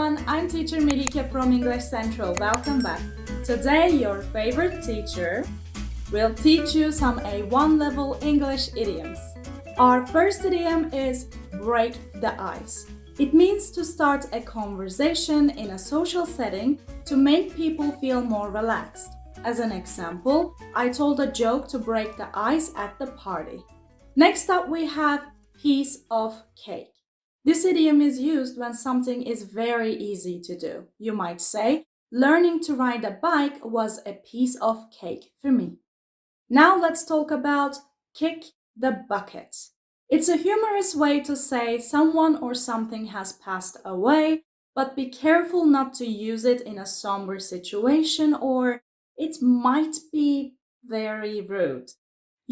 everyone, I'm teacher Melike from English Central. Welcome back. Today, your favorite teacher will teach you some A1 level English idioms. Our first idiom is break the ice. It means to start a conversation in a social setting to make people feel more relaxed. As an example, I told a joke to break the ice at the party. Next up, we have piece of cake. This idiom is used when something is very easy to do. You might say, learning to ride a bike was a piece of cake for me. Now let's talk about kick the bucket. It's a humorous way to say someone or something has passed away, but be careful not to use it in a somber situation or it might be very rude.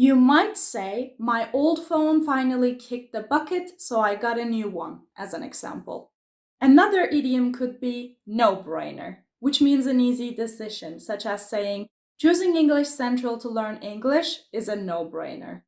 You might say, my old phone finally kicked the bucket, so I got a new one, as an example. Another idiom could be no-brainer, which means an easy decision, such as saying, choosing English Central to learn English is a no-brainer.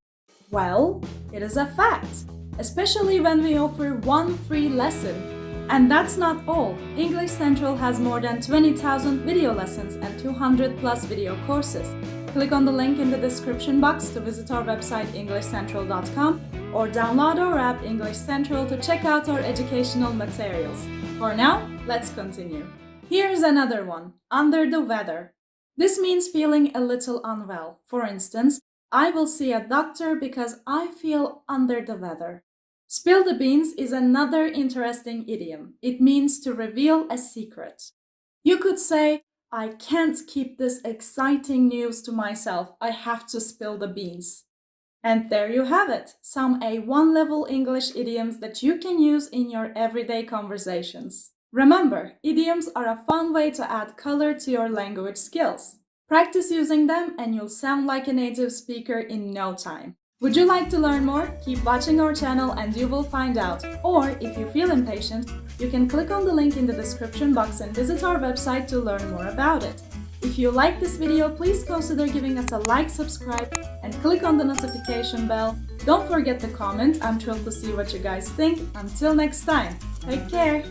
Well, it is a fact, especially when we offer one free lesson. And that's not all. English Central has more than 20,000 video lessons and 200 plus video courses. Click on the link in the description box to visit our website EnglishCentral.com or download our app English Central to check out our educational materials. For now, let's continue. Here's another one, under the weather. This means feeling a little unwell. For instance, I will see a doctor because I feel under the weather. Spill the beans is another interesting idiom. It means to reveal a secret. You could say, I can't keep this exciting news to myself. I have to spill the beans. And there you have it, some A1 level English idioms that you can use in your everyday conversations. Remember, idioms are a fun way to add color to your language skills. Practice using them and you'll sound like a native speaker in no time. Would you like to learn more? Keep watching our channel and you will find out. Or if you feel impatient, you can click on the link in the description box and visit our website to learn more about it. If you like this video, please consider giving us a like, subscribe, and click on the notification bell. Don't forget to comment. I'm thrilled to see what you guys think. Until next time, take care!